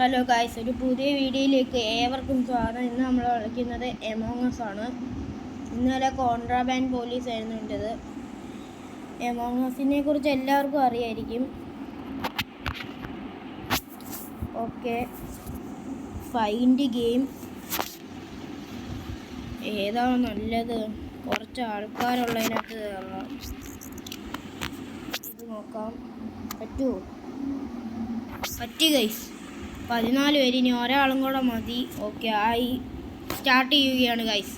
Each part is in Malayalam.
ഹലോ ഗായ്സ്, ഒരു പുതിയ വീഡിയോയിലേക്ക് ഏവർക്കും സ്വാഗതം. ഇന്ന് നമ്മൾ കളിക്കുന്നത് എമോങ് അസ് ആണ്. ഇന്നലെ കോൺട്രാബാൻഡ് പോലീസ് ആയിരുന്നു ഉണ്ടത്. എമോങ് അസിനെ കുറിച്ച് എല്ലാവർക്കും അറിയായിരിക്കും. ഓക്കെ, ഫൈൻഡ് ഗെയിം ഏതാണ് നല്ലത്? കുറച്ച് ആൾക്കാരുള്ളതിനകത്ത് കയറാം. ഇത് നോക്കാം, പറ്റുമോ? പറ്റി ഗൈസ്, 14 പേര്, ഇനി ഒരാളും കൂടെ മതി. ഓക്കെ ആയി, സ്റ്റാർട്ട് ചെയ്യുകയാണ് ഗൈസ്.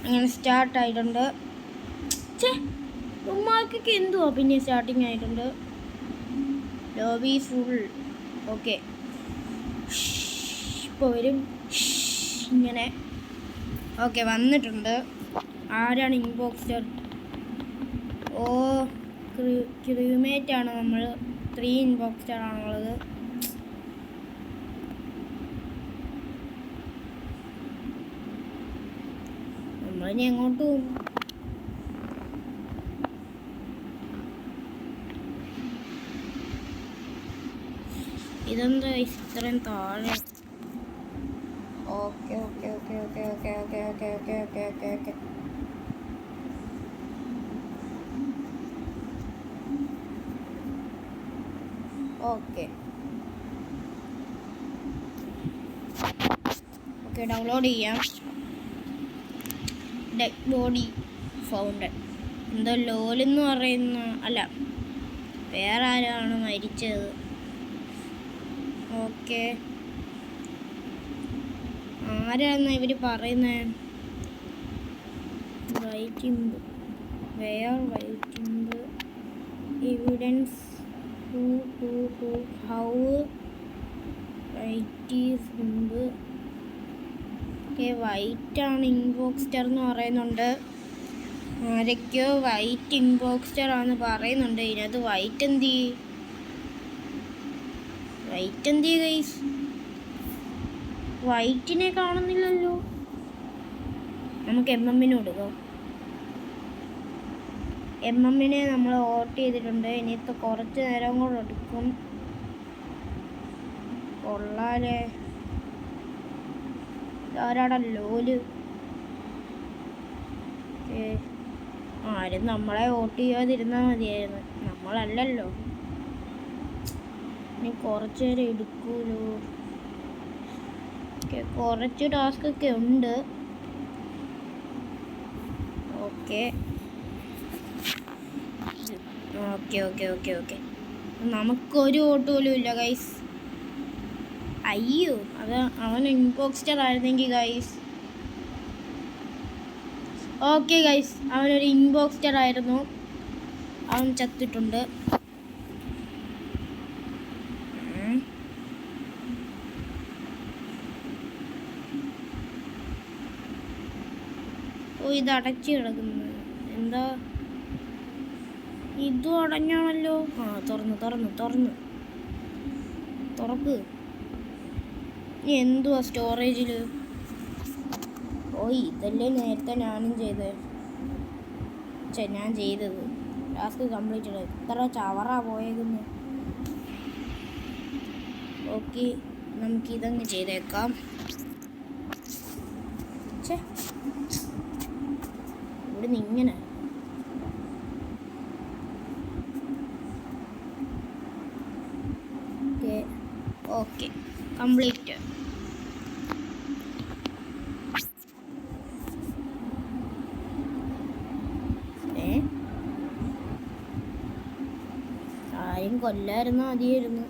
അങ്ങനെ സ്റ്റാർട്ടായിട്ടുണ്ട്. ഉമ്മാക്കൊക്കെ എന്തുവാ പിന്നെ സ്റ്റാർട്ടിങ് ആയിട്ടുണ്ട്. Lobby full. ഓക്കെ, ഇപ്പോൾ വരും ഇങ്ങനെ. ഓക്കെ, വന്നിട്ടുണ്ട്. ആരാണ് ഇൻബോക്സർ? ഓ, ക്രൂമേറ്റ് ആണ്. നമ്മൾ 3 ഇൻബോക്സർ ആണുള്ളത്. നമ്മളിനി എങ്ങോട്ട് പോകും? ഇതെന്താ ഇത്രയും താഴെ? Okay okay okay okay okay okay okay okay okay okay okay okay okay download ചെയ്യാം. Dead body fountain. എന്തോ ലോലെന്ന് പറയുന്ന, അല്ല വേറെ ആരാണ് മരിച്ചത്. ഓക്കെ, ആരാന്ന് ഇവർ പറയുന്നത്? Writing where writing evidence how right is മുമ്പ്. ഓക്കെ, വൈറ്റാണ് ഇൻബോക്സ്റ്റർ എന്ന് പറയുന്നുണ്ട്. ആരൊക്കെയോ വൈറ്റ് ഇൻബോക്സ്റ്റർ ആണെന്ന് പറയുന്നുണ്ട്. ഇതിനകത്ത് വൈറ്റ് എന്തി ഗൈസ്? വൈറ്റിനെ കാണുന്നില്ലല്ലോ. നമുക്ക് എമ്മിന് കൊടുക്കാം. എമ്മിനെ നമ്മൾ വോട്ട് ചെയ്തിട്ടുണ്ട്. ഇനിയിപ്പോൾ കുറച്ച് നേരം കൂടെ എടുക്കും. കൊള്ളാലേ. ആരാടാ ലോല്? ആരും നമ്മളെ വോട്ട് ചെയ്യാതിരുന്നാൽ മതിയായിരുന്നു. നമ്മളല്ലല്ലോ. ഇനി കുറച്ച് നേരം എടുക്കൂലോ. കുറച്ച് ടാസ്ക് ഒക്കെ ഉണ്ട്. Okay okay okay okay okay നമുക്കൊരു വോട്ട് പോലും ഇല്ല ഗൈസ്. അയ്യോ, അത് അവൻ ഇൻബോക്സ്റ്റർ ആയിരുന്നെങ്കിൽ ഗൈസ്. ഓക്കെ ഗൈസ്, അവനൊരു ഇൻബോക്സ്റ്റർ ആയിരുന്നു. അവൻ ചത്തിട്ടുണ്ട്. ഓ, ഇത് അടച്ചു കിടക്കുന്നു. എന്താ ഇതും അടഞ്ഞാണല്ലോ. ആ, തുറക്ക്. എന്തുവാ സ്റ്റോറേജിൽ? ഓ, ഇതല്ലേ നേരത്തെ ഞാൻ ചെയ്തത്. ടാസ്ക് കംപ്ലീറ്റ് ചെയ്ത്. ഇത്ര ചവറാ പോയേക്കുന്നു. ഓക്കെ, നമുക്കിതങ്ങ് ചെയ്തേക്കാം. ഇവിടുന്ന് ഇങ്ങനെ. Okay, complete. ആരും കൊല്ലായിരുന്നോ? മതിയായിരുന്നു.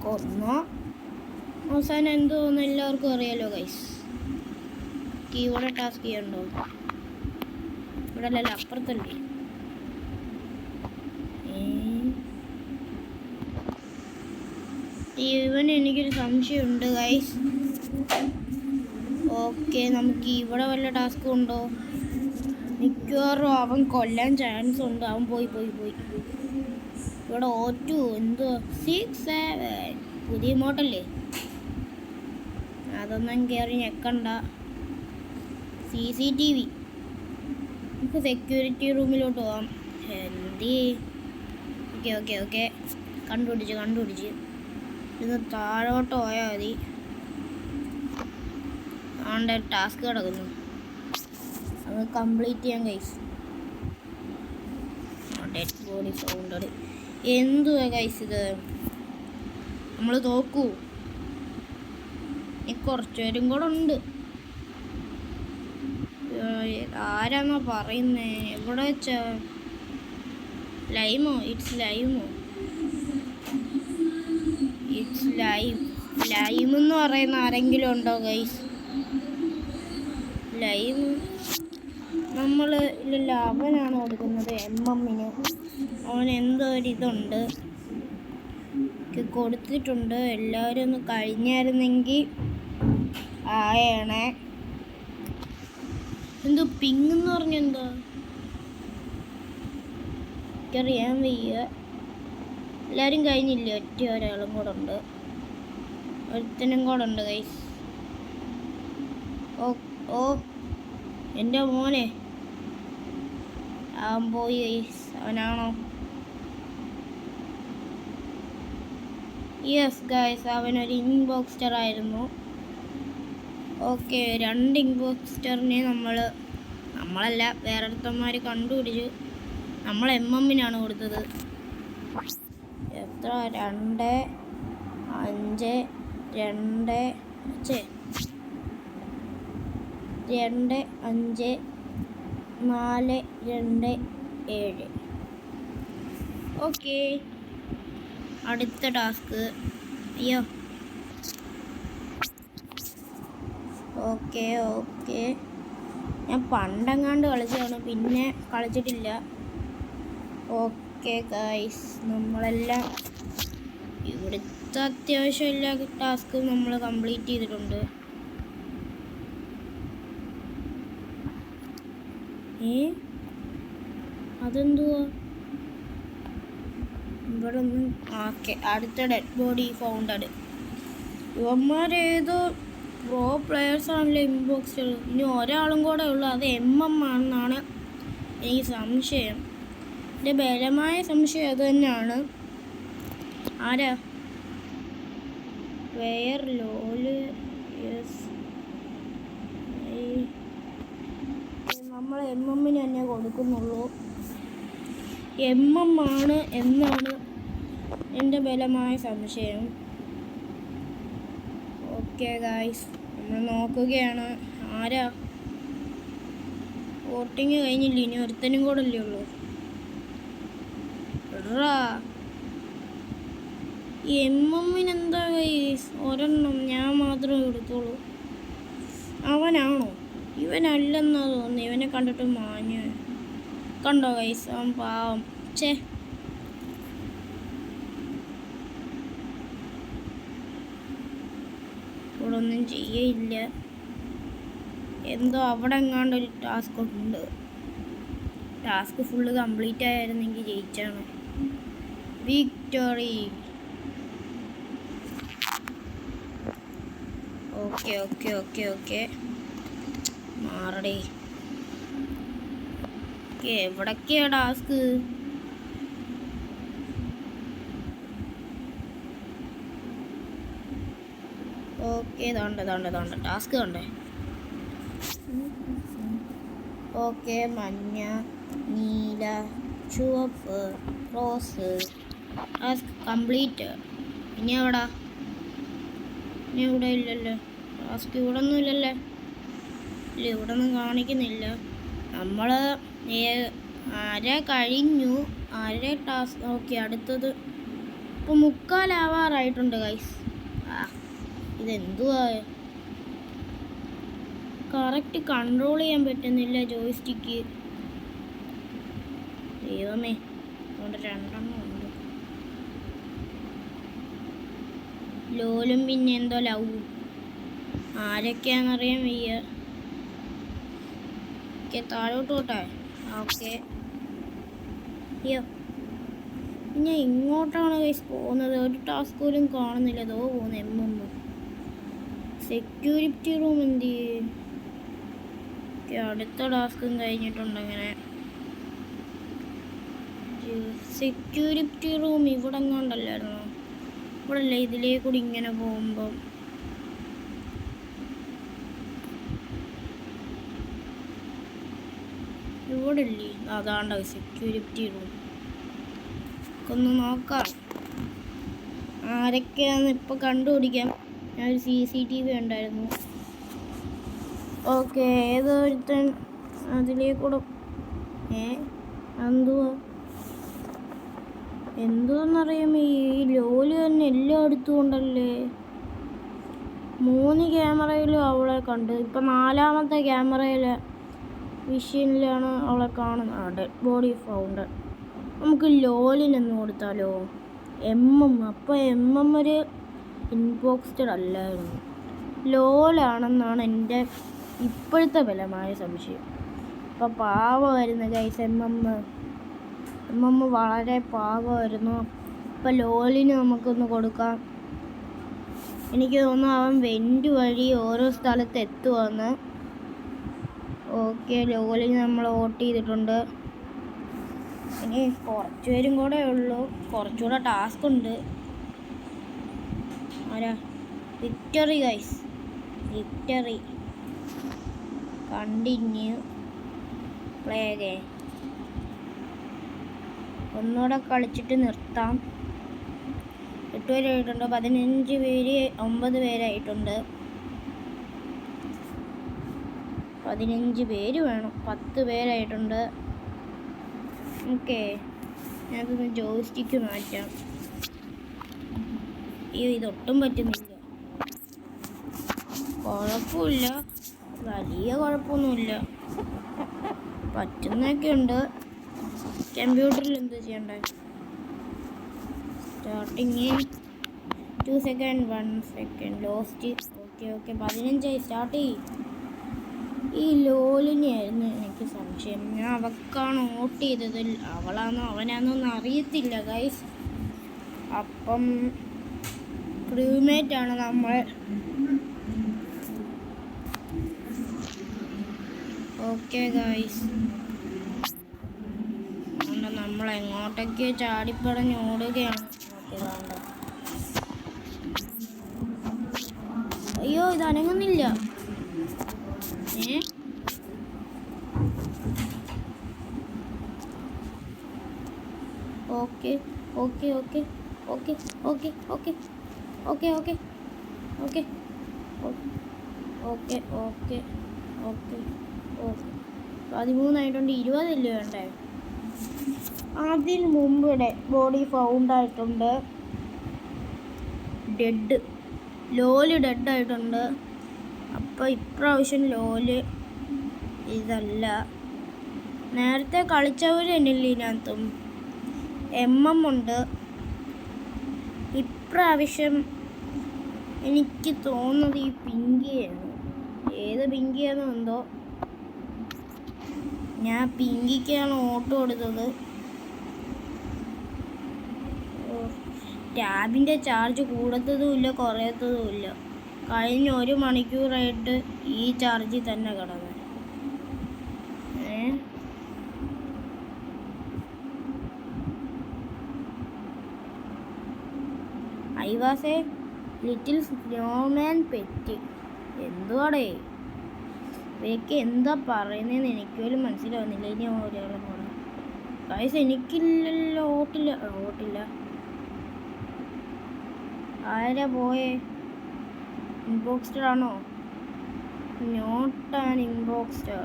കൊന്നോ അവസാനം എന്തോന്ന് എല്ലാവർക്കും അറിയാലോ ഗൈസ്. ഇവിടെ ടാസ്ക് ചെയ്യണ്ടോ? ഇവിടെ അല്ലല്ലോ, അപ്പുറത്തല്ലേ. ഇവൻ എനിക്കൊരു സംശയമുണ്ട് ഗൈസ്. ഓക്കെ, നമുക്ക് ഇവിടെ വല്ല ടാസ്കും ഉണ്ടോ? മിക്കവാറും അവൻ കൊല്ലാൻ ചാൻസ് ഉണ്ട്. അവൻ പോയി. ഇവിടെ O2 എന്തോ 6-7 പുതിയ മോഡല്ലേ. അതൊന്നും കയറി ഞെക്കണ്ട. CCTV. നമുക്ക് സെക്യൂരിറ്റി റൂമിലോട്ട് പോവാം. എന്തി? ഓക്കെ കണ്ടുപിടിച്ച് ഇത് താഴോട്ട് പോയാൽ മതി. ആണ്ട് ടാസ്ക് കിടക്കുന്നു, അത് കംപ്ലീറ്റ് ചെയ്യാൻ ഗൈസ്. ഡെഡ് ബോഡി സൗണ്ട് എന്തുവാ ഗൈസ് ഇത്? നമ്മൾ തോക്കൂ. ഇനി കുറച്ച് പേരും കൂടെ ഉണ്ട്. ആരാന്നാ പറയുന്നേ? എവിടെ വെച്ചാ? ലൈമോ? ഇറ്റ്സ് ലൈമോ? It's lime. ലൈം എന്ന് പറയുന്ന ആരെങ്കിലും ഉണ്ടോ ഗൈസ്? ലൈം നമ്മൾ ഇല്ലല്ല, അവനാണ് കൊടുക്കുന്നത്. MM-ന് അവൻ എന്തോ ഒരിതുണ്ട് കൊടുത്തിട്ടുണ്ട്. എല്ലാവരും ഒന്ന് കഴിഞ്ഞായിരുന്നെങ്കിൽ ആയണേ. എന്തോ പിങ് എന്ന് പറഞ്ഞെന്തോ എനിക്കറിയാൻ വയ്യ. എല്ലാവരും കഴിഞ്ഞില്ലേ? ഒറ്റ ഒരാളും കൂടെ ഉണ്ട്, ഒരുത്തനും കൂടെ ഉണ്ട് ഗൈസ്. ഓ ഓ എൻ്റെ മോനെ അവൻ പോയി ഗൈസ്. അവനാണോ? യെസ് ഗൈസ്, അവനൊരു ഇൻബോക്സ്റ്റർ ആയിരുന്നു. ഓക്കെ, 2 ഇൻബോക്സ്റ്ററിനെ നമ്മളല്ല വേറൊരുത്തന്മാർ കണ്ടുപിടിച്ചു. നമ്മൾ MM-നാണ് കൊടുത്തത്. എത്ര? 2 5 2 2 5 4 2 7. ഓക്കെ, അടുത്ത ടാസ്ക്. അയ്യോ, ഓക്കെ ഓക്കെ. ഞാൻ പണ്ടെങ്ങാണ്ട് കളിച്ചതാണ്, പിന്നെ കളിച്ചിട്ടില്ല. ഓക്കെ ഗൈസ്, നമ്മളെല്ലാം ഇവിടുത്തെ അത്യാവശ്യം എല്ലാ ടാസ്കും നമ്മൾ കംപ്ലീറ്റ് ചെയ്തിട്ടുണ്ട്. അതെന്തുവാ ഇവിടെ ഒന്നും? ഓക്കെ, അടുത്ത ഡെഡ് ബോഡി ഫൗണ്ടഡ്. ഇവന്മാരേതോ പ്രോ പ്ലെയേഴ്സ് ആണല്ലോ ഇൻബോക്സിൽ. ഇനി ഒരാളും കൂടെ ഉള്ളു, അത് MM ആണെന്നാണ് എനിക്ക് സംശയം. എൻ്റെ ബലമായ സംശയം അത് തന്നെയാണ്. ആരാ? വേർ ലോല്. യെസ്, നമ്മൾ MM-ന് തന്നെ കൊടുക്കുന്നുള്ളൂ. MM ആണ് എന്നാണ് എൻ്റെ ബലമായ സംശയം. ഓക്കെ ഗായ്സ്, നമ്മൾ നോക്കുകയാണ്. ആരാ? വോട്ടിങ് കഴിഞ്ഞില്ല, ഇനി ഒരുത്തനും കൂടെ അല്ലേ ഉള്ളൂ. MM-ന് എന്താ ഗൈസ്? ഒരെണ്ണം ഞാൻ മാത്രമേ എടുത്തോളൂ. അവനാണോ? ഇവനല്ലെന്നാ തോന്നുന്നു. ഇവനെ കണ്ടിട്ട് മാഞ്ഞു. കണ്ടോ ഗൈസ്, അവൻ പാവം. ഇവിടെ ഒന്നും ചെയ്യയില്ല. എന്തോ അവിടെ എങ്ങാണ്ടൊരു ടാസ്ക് ഉണ്ട്. ടാസ്ക് ഫുള്ള് കംപ്ലീറ്റ് ആയിരുന്നെങ്കിൽ ജയിച്ചാണ്. Victory. Okay okay okay okay, മാറടേ. എവിടൊക്കെയാ ടാസ്ക്? ഓക്കെ, തോണ്ട ടാസ്ക് കണ്ടേ. ഓക്കെ, മഞ്ഞ, നീല, ചുവപ്പ്, റോസ്. Task complete. ഇനി എവിടാ? ഇനി ഇവിടെ ഇല്ലല്ലോ ടാസ്ക്. ഇവിടെ ഒന്നും ഇല്ലല്ലേ? ഇല്ല, ഇവിടെ ഒന്നും കാണിക്കുന്നില്ല. നമ്മൾ അര കഴിഞ്ഞു, അര ടാസ്ക്. ഓക്കെ, അടുത്തത് ഇപ്പോൾ 3:45 ഗൈസ്. ഇതെന്തുവാ? കറക്റ്റ് കൺട്രോൾ ചെയ്യാൻ പറ്റുന്നില്ല ജോയ്സ്റ്റിക്ക്. ദൈവമേ, അതുകൊണ്ട് 2 ഉണ്ട്. ലോലും പിന്നെ എന്തോ ലവും. ആരൊക്കെയാണെന്നറിയാൻ വയ്യ. ഓക്കെ, താഴോട്ട് പോട്ടെ. ഓക്കെ, അയ്യോ, ഞാൻ ഇങ്ങോട്ടാണ് ഗൈസ് പോകുന്നത്. ഒരു ടാസ്ക് പോലും കാണുന്നില്ല. അതോ പോകുന്നു MM. സെക്യൂരിറ്റി റൂം എന്ത് ചെയ്യും? ഓക്കെ, അടുത്ത ടാസ്കും കഴിഞ്ഞിട്ടുണ്ട്. അങ്ങനെ സെക്യൂരിറ്റി റൂം ഇവിടെ എങ്ങാണ്ടല്ലായിരുന്നോ? ഇവിടെ അല്ലേ ഇതിലേ കൂടി ഇങ്ങനെ പോകുമ്പം ഇവിടെ ഇല്ലേ? അതാണ്ട സെക്യൂരിറ്റി റൂം. ഒന്ന് നോക്കാം ആരൊക്കെയാന്ന് ഇപ്പം കണ്ടുപിടിക്കാം. ഞാനൊരു CCTV ഉണ്ടായിരുന്നു. ഓക്കെ, ഏതൊരുത്തൻ അതിലേക്കൂടെ എന്തുവെന്നറിയാമോ? ഈ ലോല് തന്നെ എല്ലായിടത്തും ഉണ്ടല്ലേ. 3 ക്യാമറയിലും അവളെ കണ്ട്. ഇപ്പം 4ാമത്തെ ക്യാമറയിലെ വിഷനിലാണ് അവളെ കാണുന്നത്. Dead body found. നമുക്ക് ലോലിനൊന്ന് കൊടുത്താലോ? അപ്പോൾ ഒരു ഇൻബോക്സ്ഡ് അല്ലായിരുന്നു, ലോലാണെന്നാണ് എൻ്റെ ഇപ്പോഴത്തെ ബലമായ സംശയം. ഇപ്പം പാവമായിരുന്നു ഗൈസ്. വളരെ പാവമായിരുന്നു. ഇപ്പം ലോലിന് നമുക്കൊന്ന് കൊടുക്കാം. എനിക്ക് തോന്നുന്നു അവൻ വെൻറ്റ് വഴി ഓരോ സ്ഥലത്ത് എത്തുമെന്ന്. ഓക്കെ, ലോലിന് നമ്മൾ വോട്ട് ചെയ്തിട്ടുണ്ട്. ഇനി കുറച്ച് പേരും കൂടെ ഉള്ളൂ. കുറച്ചുകൂടെ ടാസ്ക് ഉണ്ട്. ആരാ? Victory guys, victory. Continue play game. ഒന്നുകൂടെ കളിച്ചിട്ട് നിർത്താം. 8 പേരായിട്ടുണ്ട്. 15 പേര് 9 പേരായിട്ടുണ്ട്. 15 പേര് വേണം. 10 പേരായിട്ടുണ്ട്. ഓക്കെ, ഞാനതൊന്ന് ജോയിസ്റ്റിക്ക് മാറ്റാം. ഇതൊട്ടും പറ്റുന്നില്ല. കുഴപ്പമില്ല, വലിയ കുഴപ്പമൊന്നുമില്ല. പറ്റുന്നൊക്കെ ഉണ്ട്. കമ്പ്യൂട്ടറിൽ എന്ത് ചെയ്യണ്ടേ? Starting 2 second 1 second lost. Okay 15 start ചെയ്യും. ഈ ലോലിനെയായിരുന്നു എനിക്ക് സംശയം. ഞാൻ അവക്കാണ് വോട്ട് ചെയ്തത്. അവളാണോ അവനാണോന്ന് അറിയത്തില്ല ഗൈസ്. അപ്പം ക്രൂമേറ്റാണ് നമ്മൾ. ഓക്കെ ഗൈസ്, നമ്മൾ എങ്ങോട്ടൊക്കെ ചാടിപ്പടഞ്ഞ് ഓടുകയാണ്. ഓക്കെ, വേണ്ട. അയ്യോ, ഇത് അനങ്ങുന്നില്ല. Okay okay okay okay okay okay okay okay okay okay okay okay okay 13 ആയിട്ടുണ്ട്. 20 അല്ലേ വേണ്ടേ? അതിന് മുമ്പ് ബോഡി ഫൗണ്ട് ആയിട്ടുണ്ട്. ലോല് ഡെഡായിട്ടുണ്ട്. അപ്പോൾ ഇപ്രാവശ്യം ലോല് ഇതല്ല. നേരത്തെ കളിച്ചവർ തന്നെയല്ലേ ഇതിനകത്തും. ഉണ്ട്. ഇപ്രാവശ്യം എനിക്ക് തോന്നുന്നത് ഈ പിങ്കിയായിരുന്നു. ഏത് പിങ്കിയാണെന്നോ എന്തോ. ഞാൻ പിങ്കിക്കാണ് വോട്ട് കൊടുത്തത്. ടാബിൻ്റെ ചാർജ് കൂടത്തതുമില്ല കുറയത്തതുമില്ല. കഴിഞ്ഞ 1 മണിക്കൂറായിട്ട് ഈ ചാർജിൽ തന്നെ കിടന്നു. I was a little snowman pet. എന്തുവാടേ ഇവയൊക്കെ എന്താ പറയുന്നതെന്ന് എനിക്ക് പോലും മനസ്സിലാവുന്നില്ല. ഇനി ഒരാളെ പോകണം ഗൈസ്. എനിക്കില്ലല്ലോ വോട്ടില്ല. ആരാ പോയേ? ഇൻബോക്സ്ഡ് ആണോ? Not an ഇൻബോക്സ്ഡ്.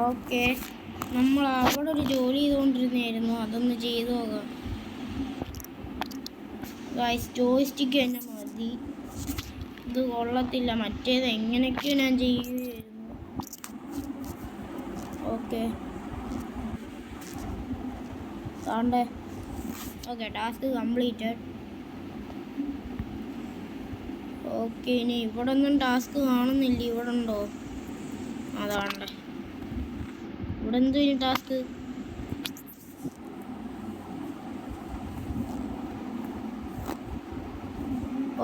ഓക്കെ, നമ്മൾ അവിടെ ഒരു ജോലി ചെയ്തുകൊണ്ടിരുന്നായിരുന്നു. അതൊന്ന് ചെയ്തു നോക്കാം ഗൈസ്. ജോയിസ്റ്റിക്ക് തന്നെ മതി. ഇത് കൊള്ളത്തില്ല. മറ്റേത് എങ്ങനെയൊക്കെയോ ഞാൻ ചെയ്യുകയായിരുന്നു. ഓക്കെ, താണ്ടേ. Okay, task completed. ഓക്കെ, ഇനി ഇവിടെ ഒന്നും ടാസ്ക് കാണുന്നില്ല. ഇവിടെ ഉണ്ടോ? അതാണ്ടേ. ഇവിടെ എന്തോ ഇനി ടാസ്ക്?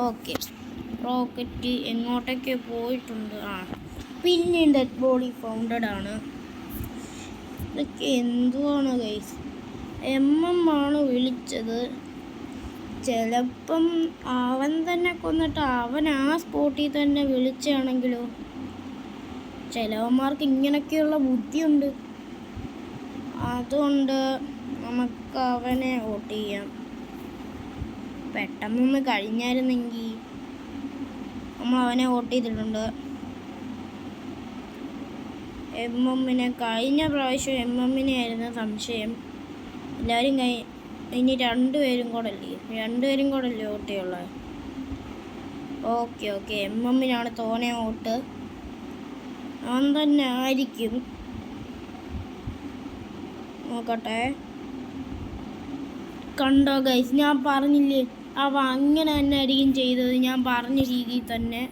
ഓക്കെ, റോക്കറ്റ് എങ്ങോട്ടൊക്കെ പോയിട്ടുണ്ട്. പിന്നെ ഡെഡ് ബോഡി ഫൗണ്ടഡ് ആണ്. ഇതൊക്കെ എന്തുവാണ് ഗൈസ്? ആണ് വിളിച്ചത്. ചിലപ്പം അവൻ തന്നെ കൊന്നിട്ട് അവൻ ആ സ്പോട്ടിൽ തന്നെ വിളിച്ചാണെങ്കിലോ. ചിലവന്മാർക്ക് ഇങ്ങനെയൊക്കെയുള്ള ബുദ്ധിയുണ്ട്. അതുകൊണ്ട് നമുക്ക് അവനെ വോട്ട് ചെയ്യാം. പെട്ടെന്നൊന്ന് കഴിഞ്ഞായിരുന്നെങ്കിൽ. നമ്മൾ അവനെ വോട്ട് ചെയ്തിട്ടുണ്ട്. എമ്മിനെ കഴിഞ്ഞ പ്രാവശ്യം എമ്മിനെ ആയിരുന്നു സംശയം. എല്ലാവരും ഇനി രണ്ടുപേരും കൂടെ അല്ലേ വോട്ട് ചെയ്യുള്ളത്. ഓക്കെ എമ്മിനാണ് തോനെ വോട്ട്. അവൻ തന്നെ ആയിരിക്കും. നോക്കട്ടെ. കണ്ടോ ഗൈസ്, ഞാൻ പറഞ്ഞില്ലേ അവ അങ്ങനെ തന്നെ ആയിരിക്കും ചെയ്തത്. ഞാൻ പറഞ്ഞ രീതിയിൽ തന്നെ.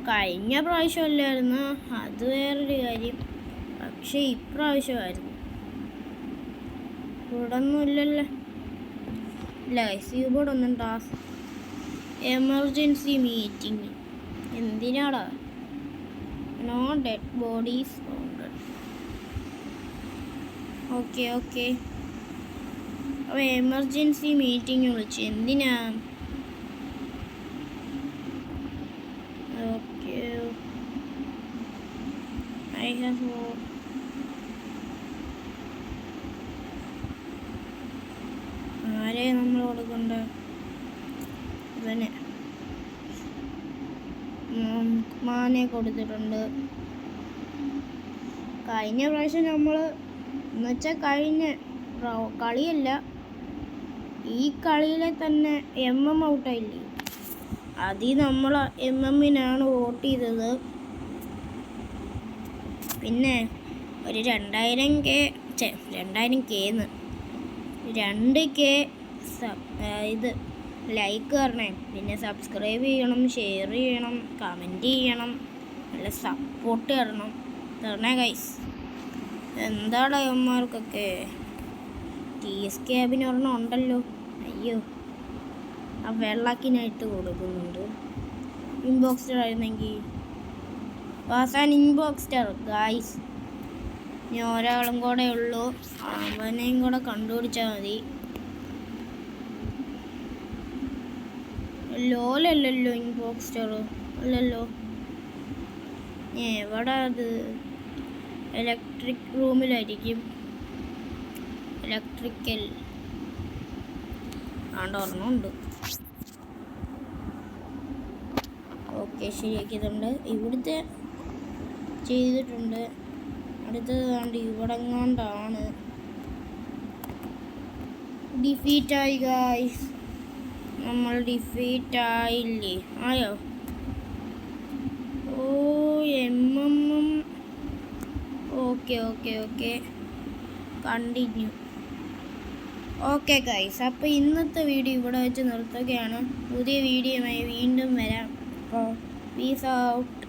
കഴിഞ്ഞ പ്രാവശ്യമല്ലായിരുന്നു, അത് വേറൊരു കാര്യം. പക്ഷെ ഇപ്രാവശ്യമായിരുന്നു. ഇവിടെ ഒന്നും ഇല്ലല്ലോ. ഇല്ല ഗൈസ്, ഇവിടെ ഒന്നും ടാസ്ക് എമർജൻസി മീറ്റിംഗ് എന്തിനാടാ? No dead bodies founded. Okay അപ്പോൾ എമർജൻസി മീറ്റിംഗ് വിളിച്ചു. എന്തിനാ? ഓക്കെ ഐ ഹാവ് ആരെ നമ്മൾ കൊടുക്കണ്ട? ഇവനെ മാനെ കൊടുത്തിട്ടുണ്ട്. കഴിഞ്ഞ പ്രാവശ്യം നമ്മൾ എന്നുവെച്ചാൽ കഴിഞ്ഞ കളിയല്ല, ഈ കളിയിലെ തന്നെ ഔട്ടായില്ലേ. അതിൽ നമ്മൾ എമ്മിനാണ് വോട്ട് ചെയ്തത്. പിന്നെ ഒരു 2000K 2K ഇത് ലൈക്ക് തരണേ. പിന്നെ സബ്സ്ക്രൈബ് ചെയ്യണം, ഷെയർ ചെയ്യണം, കമൻറ്റ് ചെയ്യണം, നല്ല സപ്പോർട്ട് തരണേ ഗൈസ്. എന്താണ് അവന്മാർക്കൊക്കെ TS ക്യാബിന് ഒരെണ്ണം ഉണ്ടല്ലോ. അയ്യോ, ആ വെള്ളക്കിനായിട്ട് കൊടുക്കുന്നുണ്ട്. ഇൻബോക്സ്റ്റർ ആയിരുന്നെങ്കിൽ അവസാനം ഇൻബോക്സ്റ്റർ ഗൈസ്. ഇനി ഒരാളും കൂടെ ഉള്ളൂ, അവനെയും കൂടെ കണ്ടുപിടിച്ചാൽ മതി. ലോലല്ലോ ഇൻബോക്സ്റ്റർ അല്ലല്ലോ. എവിടെ അത്? ഇലക്ട്രിക് റൂമിലായിരിക്കും. ഇലക്ട്രിക്കൽ ഒരെണ്ണമുണ്ട്. ഓക്കെ, ശരിയാക്കിയതുണ്ട്. ഇവിടുത്തെ ചെയ്തിട്ടുണ്ട്. അടുത്തത് കണ്ട് ഇവിടെ കൊണ്ടാണ്. ഡിഫീറ്റായി ഗായ്സ്. നമ്മൾ ഡിഫീറ്റായില്ലേ? ആയോ? ഓ ഓക്കെ കണ്ടിന്യൂ. ഓക്കെ ഗൈസ്, അപ്പോൾ ഇന്നത്തെ വീഡിയോ ഇവിടെ വെച്ച് നിർത്തുകയാണ്. പുതിയ വീഡിയോയുമായി വീണ്ടും വരാം. അപ്പോൾ പീസ് ഔട്ട്.